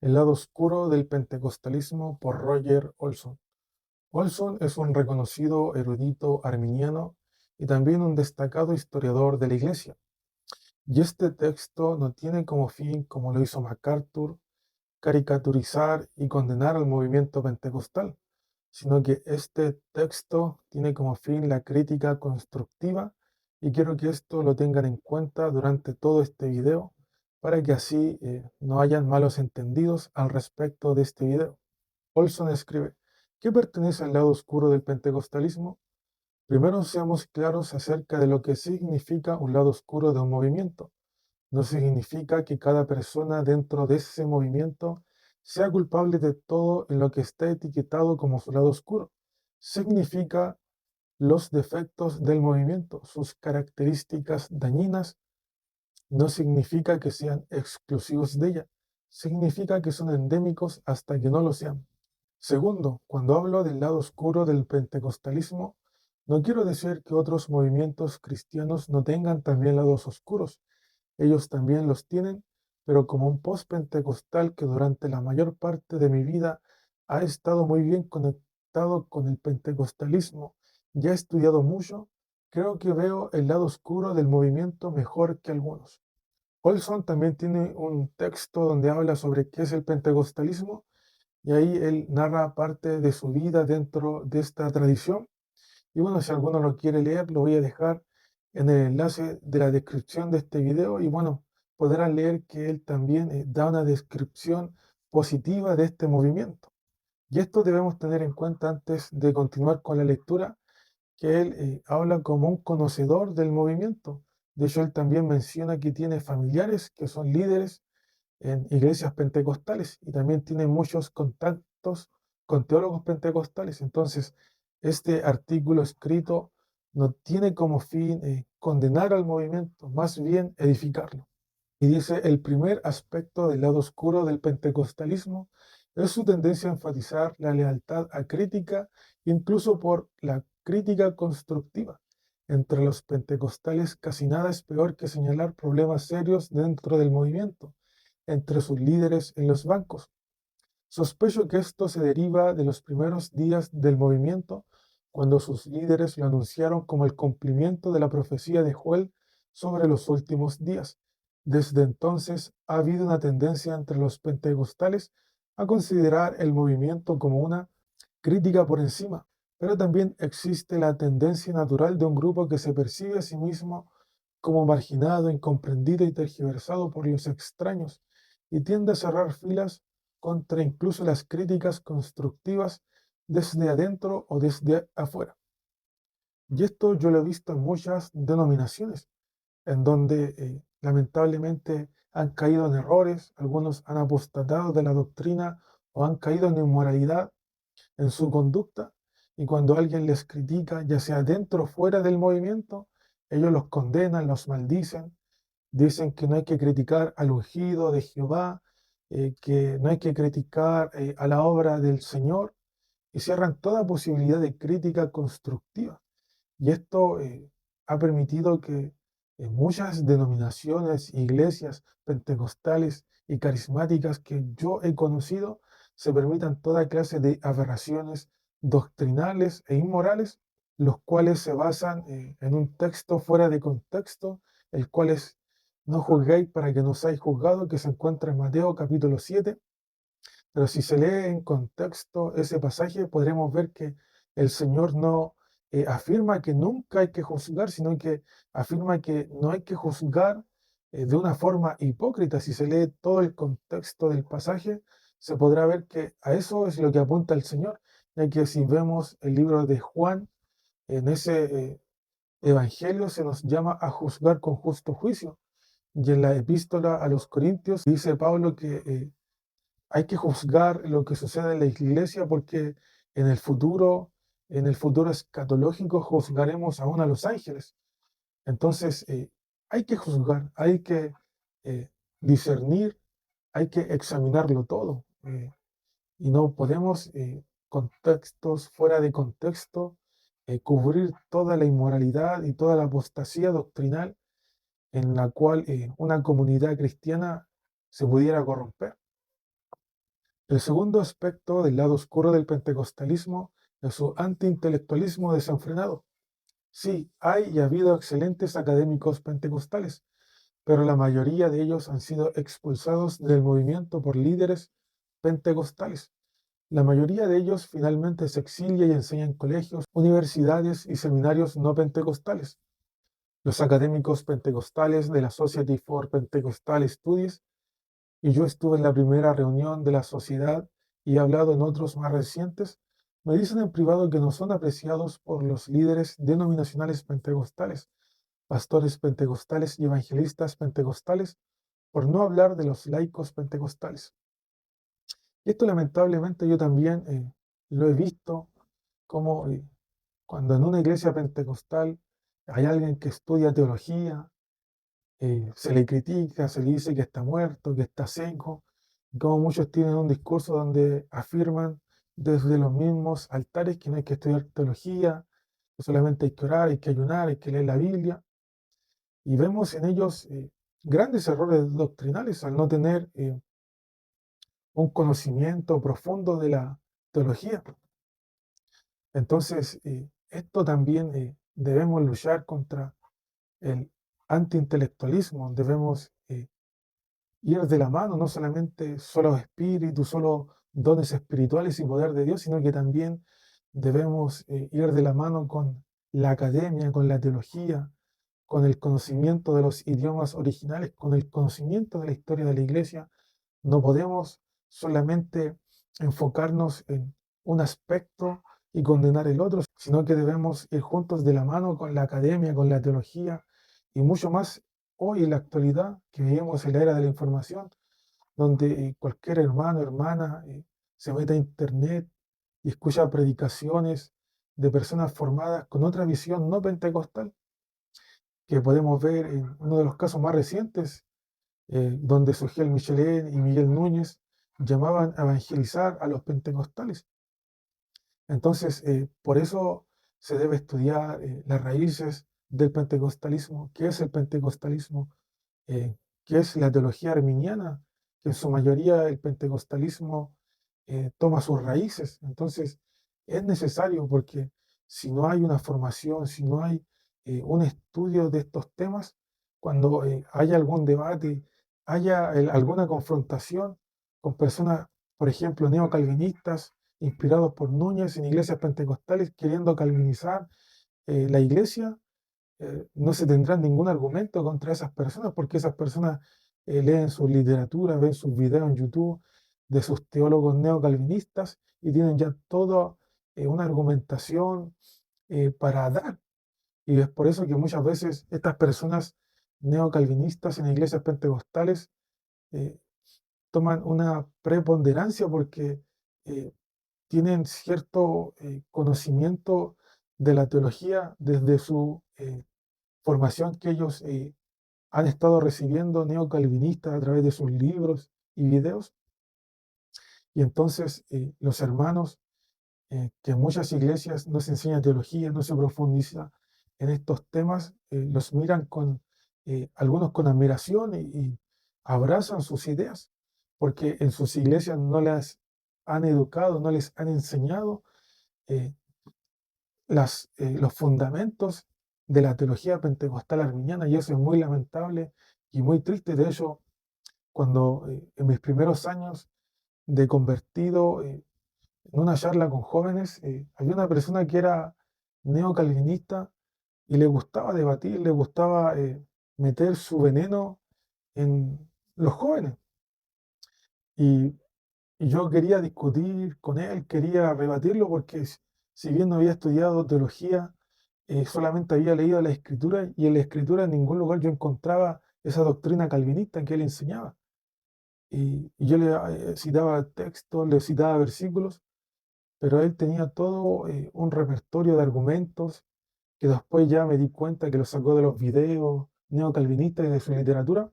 El lado oscuro del pentecostalismo por Roger Olson. Olson es un reconocido erudito arminiano y también un destacado historiador de la Iglesia. Y este texto no tiene como fin, como lo hizo MacArthur, caricaturizar y condenar al movimiento pentecostal, sino que este texto tiene como fin la crítica constructiva y quiero que esto lo tengan en cuenta durante todo este video para que así no hayan malos entendidos al respecto de este video. Olson escribe, ¿qué pertenece al lado oscuro del pentecostalismo? Primero seamos claros acerca de lo que significa un lado oscuro de un movimiento. No significa que cada persona dentro de ese movimiento sea culpable de todo en lo que está etiquetado como su lado oscuro. Significa los defectos del movimiento, sus características dañinas. No significa que sean exclusivos de ella. Significa que son endémicos hasta que no lo sean. Segundo, cuando hablo del lado oscuro del pentecostalismo, no quiero decir que otros movimientos cristianos no tengan también lados oscuros. Ellos también los tienen, pero como un post-pentecostal que durante la mayor parte de mi vida ha estado muy bien conectado con el pentecostalismo y ha estudiado mucho, creo que veo el lado oscuro del movimiento mejor que algunos. Olson también tiene un texto donde habla sobre qué es el pentecostalismo y ahí él narra parte de su vida dentro de esta tradición. Y bueno, si alguno lo quiere leer, lo voy a dejar en el enlace de la descripción de este video y bueno, podrán leer que él también da una descripción positiva de este movimiento. Y esto debemos tener en cuenta antes de continuar con la lectura, que él habla como un conocedor del movimiento. De hecho, él también menciona que tiene familiares que son líderes en iglesias pentecostales y también tiene muchos contactos con teólogos pentecostales. Entonces, este artículo escrito no tiene como fin condenar al movimiento, más bien edificarlo. Y dice, el primer aspecto del lado oscuro del pentecostalismo es su tendencia a enfatizar la lealtad acrítica, incluso por la crítica constructiva. Entre los pentecostales casi nada es peor que señalar problemas serios dentro del movimiento, entre sus líderes en los bancos. Sospecho que esto se deriva de los primeros días del movimiento, cuando sus líderes lo anunciaron como el cumplimiento de la profecía de Joel sobre los últimos días. Desde entonces ha habido una tendencia entre los pentecostales a considerar el movimiento como una crítica por encima, pero también existe la tendencia natural de un grupo que se percibe a sí mismo como marginado, incomprendido y tergiversado por los extraños, y tiende a cerrar filas contra incluso las críticas constructivas desde adentro o desde afuera. Y esto yo lo he visto en muchas denominaciones, en donde lamentablemente han caído en errores, algunos han apostatado de la doctrina o han caído en inmoralidad en su conducta, y cuando alguien les critica, ya sea dentro o fuera del movimiento, ellos los condenan, los maldicen, dicen que no hay que criticar al ungido de Jehová, que no hay que criticar a la obra del Señor, y cierran toda posibilidad de crítica constructiva. Y esto ha permitido que muchas denominaciones, iglesias pentecostales y carismáticas que yo he conocido se permitan toda clase de aberraciones doctrinales e inmorales, los cuales se basan en un texto fuera de contexto, el cual es no juzguéis para que no seáis juzgados, que se encuentra en Mateo capítulo 7. Pero si se lee en contexto ese pasaje, podremos ver que el Señor no afirma que nunca hay que juzgar, sino que afirma que no hay que juzgar de una forma hipócrita. Si se lee todo el contexto del pasaje, se podrá ver que a eso es lo que apunta el Señor, ya que si vemos el libro de Juan, en ese evangelio se nos llama a juzgar con justo juicio. Y en la epístola a los Corintios dice Pablo que hay que juzgar lo que sucede en la iglesia porque en el futuro, en el futuro escatológico, juzgaremos aún a los ángeles. Entonces, hay que juzgar, hay que eh, discernir, hay que examinarlo todo. Y no podemos, contextos fuera de contexto, cubrir toda la inmoralidad y toda la apostasía doctrinal en la cual una comunidad cristiana se pudiera corromper. El segundo aspecto del lado oscuro del pentecostalismo es su antiintelectualismo desenfrenado. Sí, hay y ha habido excelentes académicos pentecostales, pero la mayoría de ellos han sido expulsados del movimiento por líderes pentecostales. La mayoría de ellos finalmente se exilia y enseña en colegios, universidades y seminarios no pentecostales. Los académicos pentecostales de la Society for Pentecostal Studies, y yo estuve en la primera reunión de la sociedad y he hablado en otros más recientes, me dicen en privado que no son apreciados por los líderes denominacionales pentecostales, pastores pentecostales y evangelistas pentecostales, por no hablar de los laicos pentecostales. Y esto lamentablemente yo también lo he visto como cuando en una iglesia pentecostal hay alguien que estudia teología, se le critica, se le dice que está muerto, que está seco, y como muchos tienen un discurso donde afirman desde los mismos altares que no hay que estudiar teología, que solamente hay que orar, hay que ayunar, hay que leer la Biblia, y vemos en ellos grandes errores doctrinales al no tener un conocimiento profundo de la teología. Entonces, esto también debemos luchar contra el antiintelectualismo, debemos ir de la mano, no solamente solo espíritu, solo dones espirituales y poder de Dios, sino que también debemos ir de la mano con la academia, con la teología, con el conocimiento de los idiomas originales, con el conocimiento de la historia de la iglesia. No podemos solamente enfocarnos en un aspecto y condenar el otro, sino que debemos ir juntos de la mano con la academia, con la teología y mucho más hoy en la actualidad que vivimos en la era de la información, donde cualquier hermano, hermana se mete a internet y escucha predicaciones de personas formadas con otra visión no pentecostal, que podemos ver en uno de los casos más recientes, donde Surgiel Michelet y Miguel Núñez llamaban a evangelizar a los pentecostales. Entonces, por eso se debe estudiar las raíces del pentecostalismo, qué es el pentecostalismo, qué es la teología arminiana, que en su mayoría el pentecostalismo toma sus raíces. Entonces, es necesario porque si no hay una formación, si no hay un estudio de estos temas, cuando haya algún debate, haya alguna confrontación con personas, por ejemplo, neocalvinistas, inspirados por Núñez en iglesias pentecostales, queriendo calvinizar la iglesia, no se tendrá ningún argumento contra esas personas, porque esas personas leen su literatura, ven sus videos en YouTube de sus teólogos neocalvinistas y tienen ya toda una argumentación para dar. Y es por eso que muchas veces estas personas neocalvinistas en iglesias pentecostales eh, toman una preponderancia porque eh, tienen cierto conocimiento de la teología desde su formación que ellos han estado recibiendo neocalvinistas a través de sus libros y videos. Y entonces los hermanos, que en muchas iglesias no se enseña teología, no se profundiza en estos temas, los miran con, algunos con admiración y abrazan sus ideas, porque en sus iglesias no las han educado, no les han enseñado eh, los fundamentos de la teología pentecostal arminiana, y eso es muy lamentable y muy triste. De hecho, cuando en mis primeros años de convertido, en una charla con jóvenes, había una persona que era neocalvinista y le gustaba debatir, le gustaba meter su veneno en los jóvenes. Y, y yo quería discutir con él, quería rebatirlo porque si bien no había estudiado teología, solamente había leído la escritura y en la escritura en ningún lugar yo encontraba esa doctrina calvinista que él enseñaba. Y yo le citaba textos, le citaba versículos, pero él tenía todo un repertorio de argumentos que después ya me di cuenta que lo sacó de los videos neocalvinistas y de su literatura,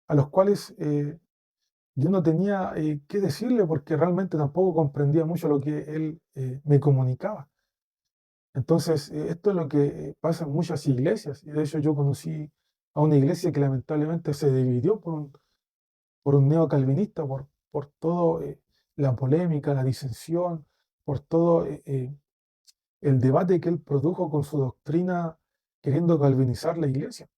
a los cuales yo no tenía qué decirle porque realmente tampoco comprendía mucho lo que él me comunicaba. Entonces, esto es lo que pasa en muchas iglesias. Y de hecho yo conocí a una iglesia que lamentablemente se dividió por un neocalvinista, por todo la polémica, la disensión, por todo el debate que él produjo con su doctrina queriendo calvinizar la iglesia.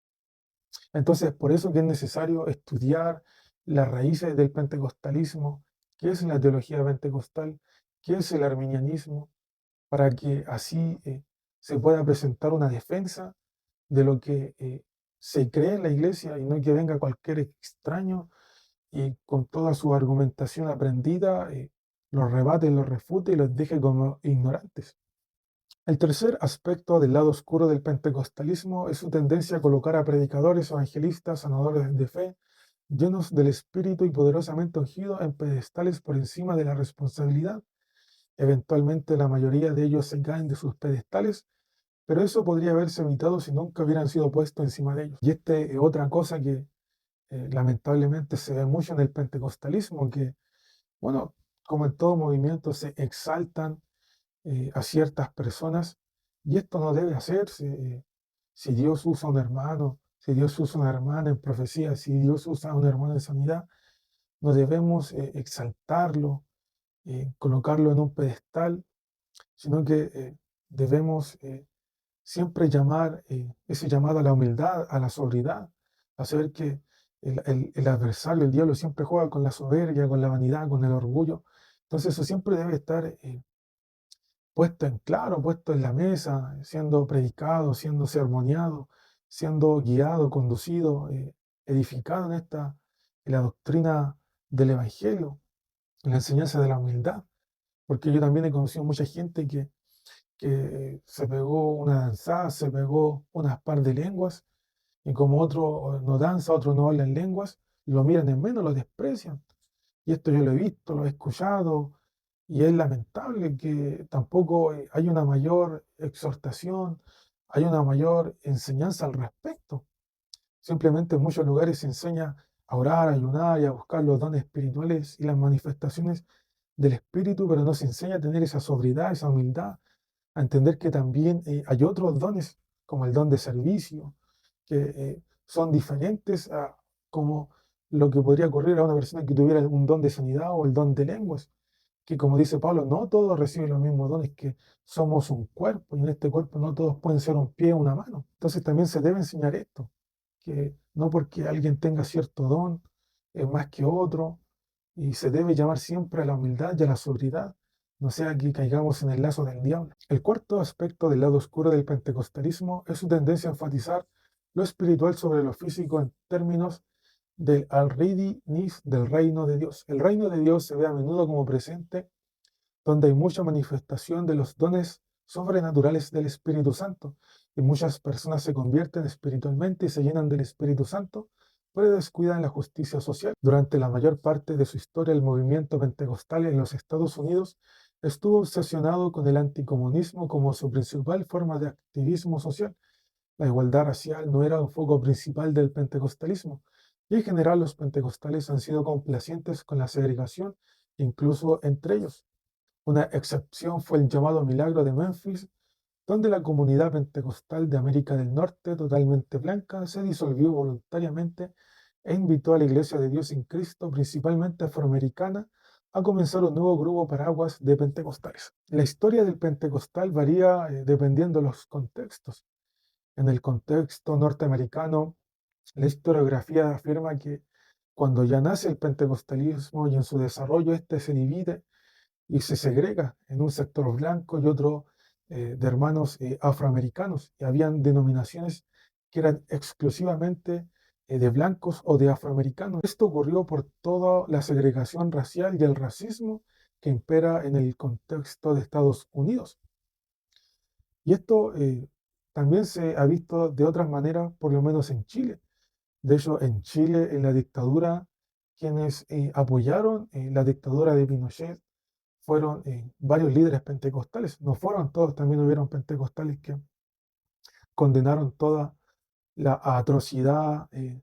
Entonces, por eso que es necesario estudiar las raíces del pentecostalismo, qué es la teología pentecostal, qué es el arminianismo, para que así se pueda presentar una defensa de lo que se cree en la iglesia y no que venga cualquier extraño y con toda su argumentación aprendida los rebate, los refute y los deje como ignorantes. El tercer aspecto del lado oscuro del pentecostalismo es su tendencia a colocar a predicadores, evangelistas, sanadores de fe, llenos del Espíritu y poderosamente ungidos en pedestales por encima de la responsabilidad. Eventualmente la mayoría de ellos se caen de sus pedestales, pero eso podría haberse evitado si nunca hubieran sido puestos encima de ellos. Y este es otra cosa que lamentablemente se ve mucho en el pentecostalismo, que, bueno, como en todo movimiento, se exaltan a ciertas personas y esto no debe hacerse. Si Dios usa a un hermano, si Dios usa a una hermana en profecía, si Dios usa a un hermano en sanidad, no debemos exaltarlo, colocarlo en un pedestal, sino que debemos siempre llamar ese llamado a la humildad, a la sobriedad, a saber que el adversario, el diablo, siempre juega con la soberbia, con la vanidad, con el orgullo. Entonces eso siempre debe estar puesto en claro, puesto en la mesa, siendo predicado, siendo sermoneado, siendo guiado, conducido, edificado en la doctrina del Evangelio, en la enseñanza de la humildad. Porque yo también he conocido mucha gente que se pegó una danzada, se pegó unas par de lenguas, y como otro no danza, otro no habla en lenguas, lo miran en menos, lo desprecian. Y esto yo lo he visto, lo he escuchado, y es lamentable que tampoco hay una mayor exhortación, hay una mayor enseñanza al respecto. Simplemente en muchos lugares se enseña a orar, a ayunar y a buscar los dones espirituales y las manifestaciones del Espíritu, pero no se enseña a tener esa sobriedad, esa humildad, a entender que también hay otros dones, como el don de servicio, que son diferentes a como lo que podría ocurrir a una persona que tuviera un don de sanidad o el don de lenguas, que como dice Pablo, no todos reciben los mismos dones, que somos un cuerpo y en este cuerpo no todos pueden ser un pie o una mano. Entonces también se debe enseñar esto, que no porque alguien tenga cierto don es más que otro, y se debe llamar siempre a la humildad y a la sobriedad, no sea que caigamos en el lazo del diablo. El cuarto aspecto del lado oscuro del pentecostalismo es su tendencia a enfatizar lo espiritual sobre lo físico en términos del al-Ridi Nis del reino de Dios. El reino de Dios se ve a menudo como presente donde hay mucha manifestación de los dones sobrenaturales del Espíritu Santo, y muchas personas se convierten espiritualmente y se llenan del Espíritu Santo, pero descuidan la justicia social. Durante la mayor parte de su historia, el movimiento pentecostal en los Estados Unidos estuvo obsesionado con el anticomunismo como su principal forma de activismo social. La igualdad racial no era un foco principal del pentecostalismo, y en general los pentecostales han sido complacientes con la segregación, incluso entre ellos. Una excepción fue el llamado Milagro de Memphis, donde la comunidad pentecostal de América del Norte, totalmente blanca, se disolvió voluntariamente e invitó a la Iglesia de Dios en Cristo, principalmente afroamericana, a comenzar un nuevo grupo paraguas de pentecostales. La historia del pentecostal varía dependiendo de los contextos. En el contexto norteamericano, la historiografía afirma que cuando ya nace el pentecostalismo y en su desarrollo este se divide y se segrega en un sector blanco y otro de hermanos afroamericanos. Y habían denominaciones que eran exclusivamente de blancos o de afroamericanos. Esto ocurrió por toda la segregación racial y el racismo que impera en el contexto de Estados Unidos. Y esto también se ha visto de otras maneras, por lo menos en Chile. De hecho, en Chile, en la dictadura, quienes apoyaron la dictadura de Pinochet fueron varios líderes pentecostales. No fueron todos, también hubieron pentecostales que condenaron toda la atrocidad que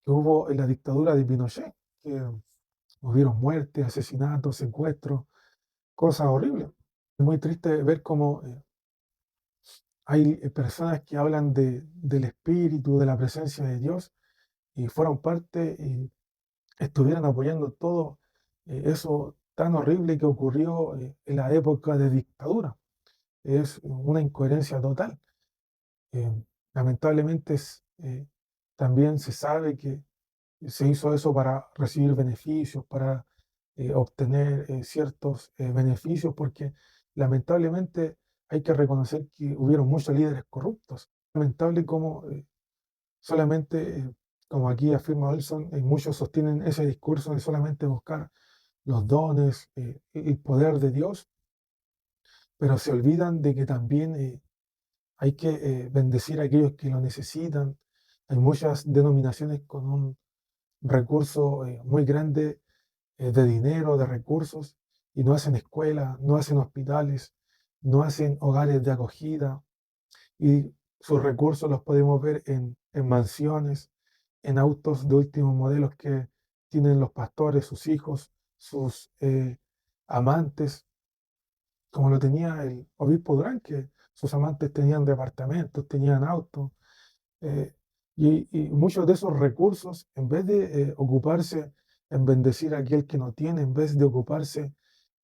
hubo en la dictadura de Pinochet, que hubieron muertes, asesinatos, secuestros, cosas horribles. Es muy triste ver cómo hay personas que hablan del Espíritu, de la presencia de Dios, y fueron parte y estuvieran apoyando todo eso tan horrible que ocurrió en la época de dictadura. Es una incoherencia total. Eh, Lamentablemente también se sabe que se hizo eso para recibir beneficios, para obtener ciertos beneficios, porque lamentablemente hay que reconocer que hubieron muchos líderes corruptos. Lamentable como solamente, como aquí afirma Olson, muchos sostienen ese discurso de solamente buscar los dones, el poder de Dios, pero se olvidan de que también hay que bendecir a aquellos que lo necesitan. Hay muchas denominaciones con un recurso muy grande de dinero, de recursos, y no hacen escuelas, no hacen hospitales, no hacen hogares de acogida, y sus recursos los podemos ver en mansiones, en autos de últimos modelos que tienen los pastores, sus hijos, sus amantes, como lo tenía el obispo Durán, que sus amantes tenían departamentos, tenían autos, eh, y muchos de esos recursos, en vez de ocuparse en bendecir a aquel que no tiene, en vez de ocuparse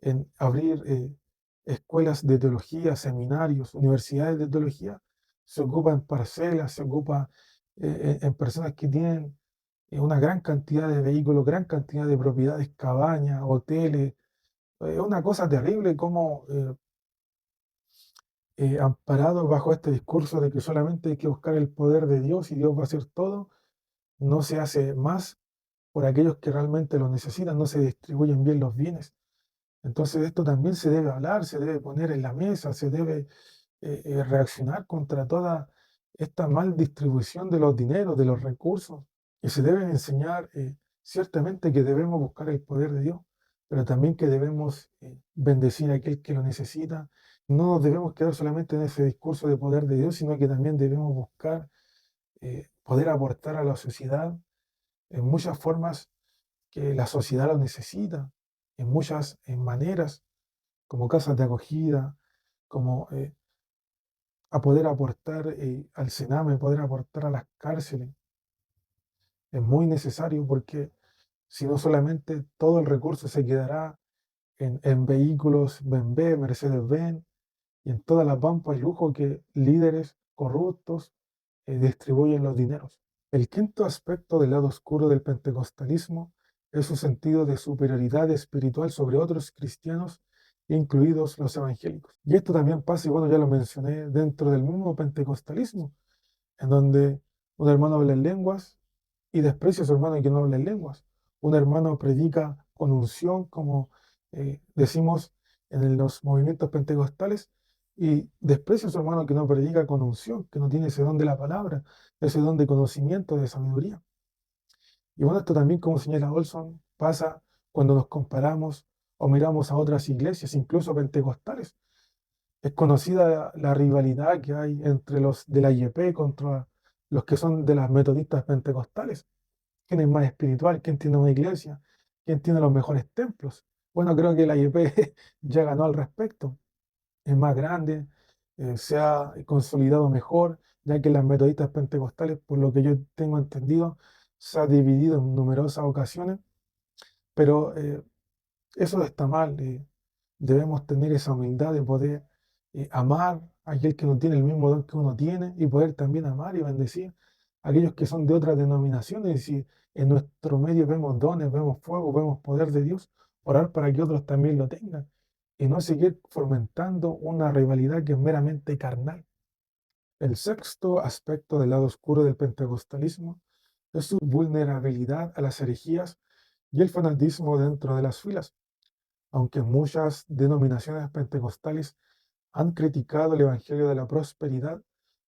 en abrir escuelas de teología, seminarios, universidades de teología, se ocupa en parcelas, se ocupa en personas que tienen una gran cantidad de vehículos, gran cantidad de propiedades, cabañas, hoteles. Es una cosa terrible como amparados bajo este discurso de que solamente hay que buscar el poder de Dios y Dios va a hacer todo, no se hace más por aquellos que realmente lo necesitan, no se distribuyen bien los bienes. Entonces esto también se debe hablar, se debe poner en la mesa, se debe reaccionar contra toda esta mal distribución de los dineros, de los recursos, y se debe enseñar ciertamente que debemos buscar el poder de Dios, pero también que debemos bendecir a aquel que lo necesita. No nos debemos quedar solamente en ese discurso de poder de Dios, sino que también debemos buscar poder aportar a la sociedad en muchas formas que la sociedad lo necesita, en muchas maneras, como casas de acogida, como a poder aportar al Sename, poder aportar a las cárceles. Es muy necesario porque si no solamente todo el recurso se quedará en vehículos BMW, Mercedes-Benz y en todas las vampas y lujo que líderes corruptos distribuyen los dineros. El quinto aspecto del lado oscuro del pentecostalismo es su sentido de superioridad espiritual sobre otros cristianos, incluidos los evangélicos. Y esto también pasa, y bueno, ya lo mencioné, dentro del mismo pentecostalismo, en donde un hermano habla en lenguas y desprecia a su hermano que no habla en lenguas. Un hermano predica con unción, como decimos en los movimientos pentecostales, y desprecia a su hermano que no predica con unción, que no tiene ese don de la palabra, ese don de conocimiento, de sabiduría. Y bueno, esto también, como señala Olson, pasa cuando nos comparamos o miramos a otras iglesias, incluso pentecostales. Es conocida la rivalidad que hay entre los de la IEP contra los que son de las metodistas pentecostales. ¿Quién es más espiritual? ¿Quién tiene una iglesia? ¿Quién tiene los mejores templos? Bueno, creo que la IEP ya ganó al respecto. Es más grande, se ha consolidado mejor, ya que las metodistas pentecostales, por lo que yo tengo entendido, se ha dividido en numerosas ocasiones, pero eso está mal. Debemos tener esa humildad de poder amar a aquel que no tiene el mismo don que uno tiene y poder también amar y bendecir a aquellos que son de otras denominaciones. Y si en nuestro medio vemos dones, vemos fuego, vemos poder de Dios, orar para que otros también lo tengan y no seguir fomentando una rivalidad que es meramente carnal. El sexto aspecto del lado oscuro del pentecostalismo es su vulnerabilidad a las herejías y el fanatismo dentro de las filas. Aunque muchas denominaciones pentecostales han criticado el Evangelio de la prosperidad,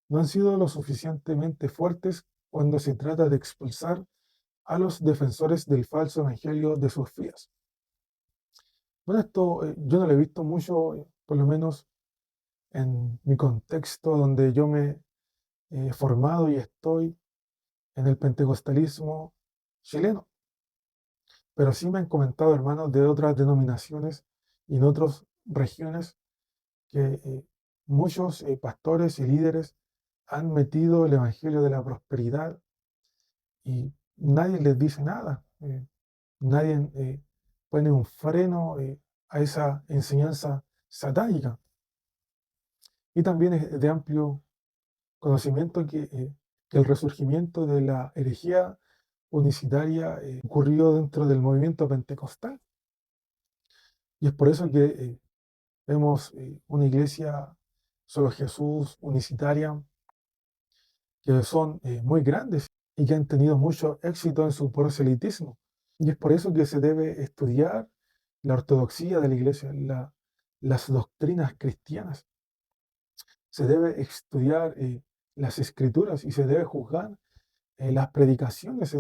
no han sido lo suficientemente fuertes cuando se trata de expulsar a los defensores del falso Evangelio de sus filas. Bueno, esto yo no lo he visto mucho, por lo menos en mi contexto donde yo me he formado y estoy en el pentecostalismo chileno, pero sí me han comentado hermanos de otras denominaciones y en otras regiones que muchos pastores y líderes han metido el evangelio de la prosperidad y nadie les dice nada. Nadie pone un freno a esa enseñanza satánica. Y también es de amplio conocimiento que el resurgimiento de la herejía unicitaria ocurrió dentro del movimiento pentecostal. Y es por eso que vemos una iglesia solo Jesús, unicitaria, que son muy grandes y que han tenido mucho éxito en su proselitismo. Y es por eso que se debe estudiar la ortodoxia de la iglesia, las doctrinas cristianas. Se debe estudiar las escrituras y se debe juzgar las predicaciones,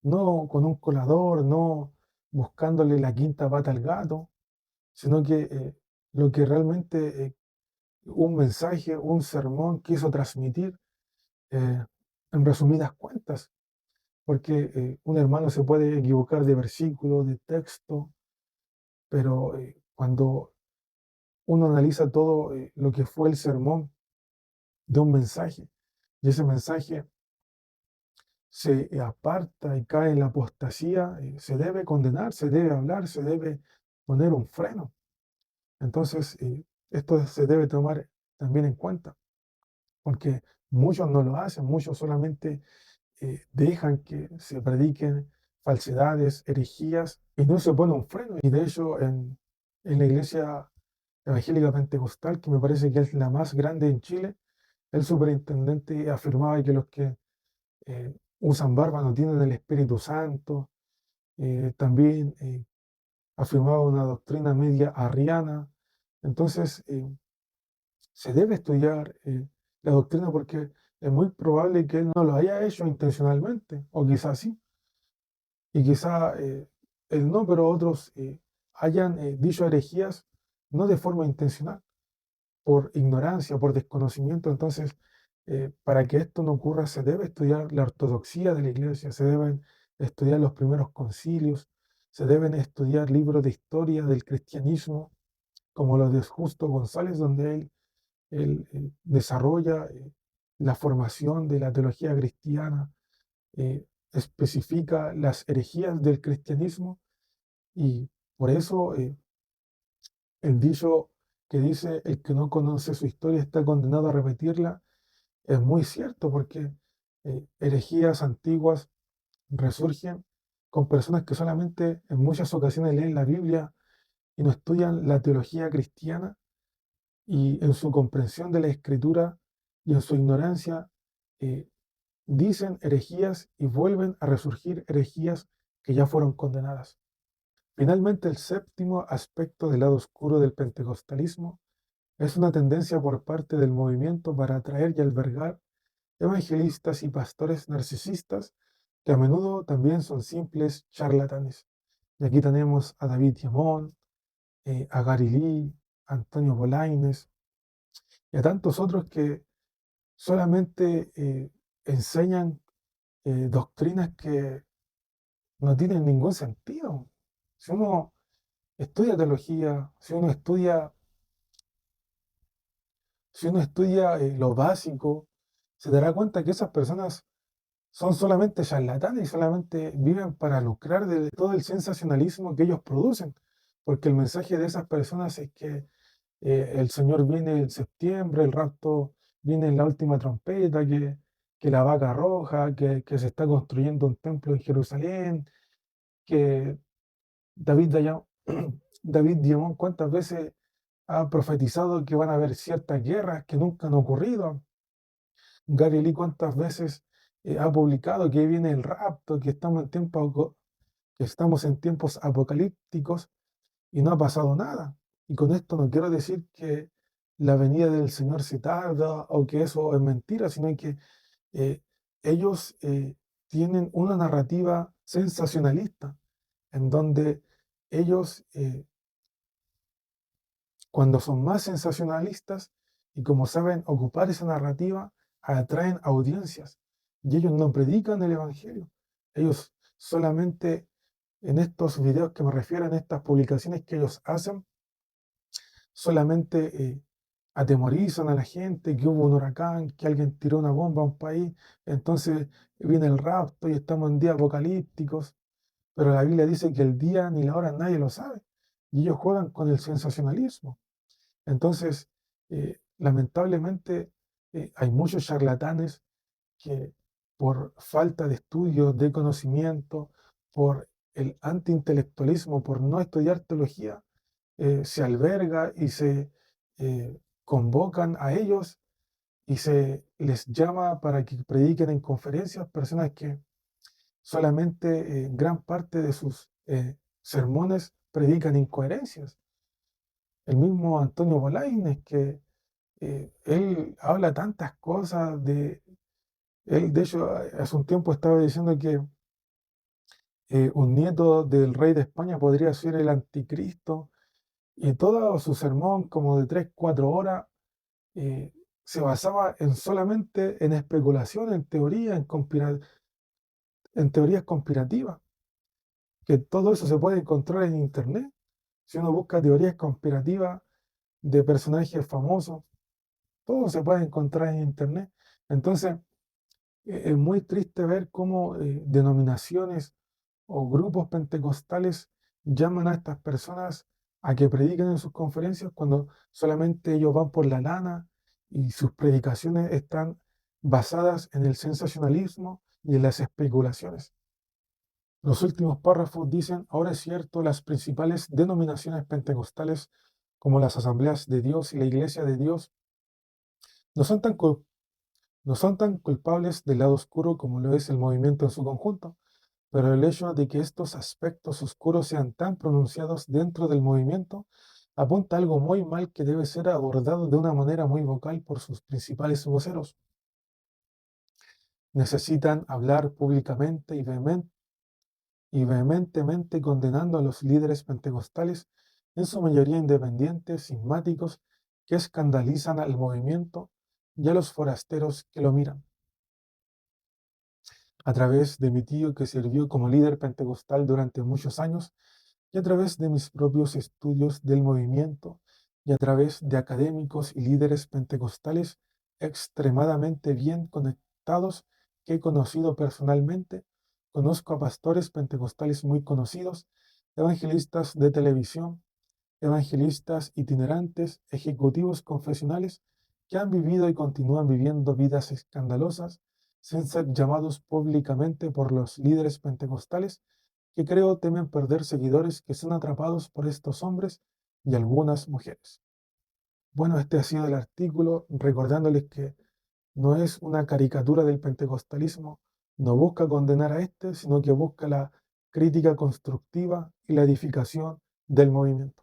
no con un colador, no buscándole la quinta pata al gato, sino que lo que realmente un mensaje, un sermón quiso transmitir eh, en resumidas cuentas, porque un hermano se puede equivocar de versículo, de texto, pero cuando uno analiza todo lo que fue el sermón de un mensaje, y ese mensaje se aparta y cae en la apostasía, se debe condenar, se debe hablar, se debe poner un freno. Entonces, esto se debe tomar también en cuenta, porque muchos no lo hacen, muchos solamente dejan que se prediquen falsedades, herejías, y no se pone un freno. Y de hecho, en la iglesia evangélica pentecostal, que me parece que es la más grande en Chile, el superintendente afirmaba que los que usan barba no tienen el Espíritu Santo. También afirmaba una doctrina media arriana. Entonces, se debe estudiar la doctrina porque es muy probable que él no lo haya hecho intencionalmente, o quizás sí, y quizá él no, pero otros hayan dicho herejías no de forma intencional, por ignorancia, por desconocimiento. Entonces, para que esto no ocurra, se debe estudiar la ortodoxia de la iglesia, se deben estudiar los primeros concilios, se deben estudiar libros de historia del cristianismo, como los de Justo González, donde él desarrolla la formación de la teología cristiana, especifica las herejías del cristianismo, y por eso el dicho que dice: el que no conoce su historia está condenado a repetirla, es muy cierto, porque herejías antiguas resurgen con personas que solamente en muchas ocasiones leen la Biblia y no estudian la teología cristiana, y en su comprensión de la escritura y en su ignorancia eh, dicen herejías y vuelven a resurgir herejías que ya fueron condenadas. Finalmente, el séptimo aspecto del lado oscuro del pentecostalismo es una tendencia por parte del movimiento para atraer y albergar evangelistas y pastores narcisistas que a menudo también son simples charlatanes. Y aquí tenemos a David Diamond, a Gary Lee, a Antonio Bolaines y a tantos otros que solamente enseñan doctrinas que no tienen ningún sentido. Si uno estudia teología, si uno estudia lo básico, se dará cuenta que esas personas son solamente charlatanes y solamente viven para lucrar de todo el sensacionalismo que ellos producen, porque el mensaje de esas personas es que el Señor viene en septiembre, el rapto viene en la última trompeta, que la vaca roja, que se está construyendo un templo en Jerusalén, que David, David Diamond cuántas veces ha profetizado que van a haber ciertas guerras que nunca han ocurrido. Gary Lee cuántas veces ha publicado que viene el rapto, que estamos en tiempos apocalípticos, y no ha pasado nada. Y con esto no quiero decir que la venida del Señor se tarda o que eso es mentira, sino que eh, ellos tienen una narrativa sensacionalista, en donde ellos, cuando son más sensacionalistas y como saben ocupar esa narrativa, atraen audiencias. Y ellos no predican el Evangelio. Ellos solamente, en estos videos que me refiero, en estas publicaciones que ellos hacen, solamente atemorizan a la gente, que hubo un huracán, que alguien tiró una bomba a un país, entonces viene el rapto y estamos en días apocalípticos. pero la Biblia dice que el día ni la hora nadie lo sabe, y ellos juegan con el sensacionalismo. Entonces, lamentablemente, hay muchos charlatanes que por falta de estudios, de conocimiento, por el antiintelectualismo, por no estudiar teología, se alberga y se convocan a ellos y se les llama para que prediquen en conferencias personas que solamente gran parte de sus sermones predican incoherencias. El mismo Antonio Bolaños, que él habla tantas cosas él de hecho hace un tiempo estaba diciendo que un nieto del rey de España podría ser el anticristo, y todo su sermón, como de 3, 4 horas, eh, se basaba en solamente en especulación, en teoría, en teorías conspirativas, que todo eso se puede encontrar en internet. Si uno busca teorías conspirativas de personajes famosos, todo se puede encontrar en internet. Entonces, es muy triste ver cómo denominaciones o grupos pentecostales llaman a estas personas a que prediquen en sus conferencias cuando solamente ellos van por la lana y sus predicaciones están basadas en el sensacionalismo y en las especulaciones. Los últimos párrafos dicen: ahora es cierto, las principales denominaciones pentecostales, como las Asambleas de Dios y la Iglesia de Dios, no son tan, no son tan culpables del lado oscuro como lo es el movimiento en su conjunto, pero el hecho de que estos aspectos oscuros sean tan pronunciados dentro del movimiento apunta a algo muy mal que debe ser abordado de una manera muy vocal por sus principales voceros. Necesitan hablar públicamente y vehementemente condenando a los líderes pentecostales, en su mayoría independientes, sigmáticos, que escandalizan al movimiento y a los forasteros que lo miran. A través de mi tío, que sirvió como líder pentecostal durante muchos años, y a través de mis propios estudios del movimiento, y a través de académicos y líderes pentecostales extremadamente bien conectados que he conocido personalmente, conozco a pastores pentecostales muy conocidos, evangelistas de televisión, evangelistas itinerantes, ejecutivos confesionales que han vivido y continúan viviendo vidas escandalosas sin ser llamados públicamente por los líderes pentecostales, que creo temen perder seguidores que son atrapados por estos hombres y algunas mujeres. Bueno, este ha sido el artículo, recordándoles que no es una caricatura del pentecostalismo, no busca condenar a este, sino que busca la crítica constructiva y la edificación del movimiento.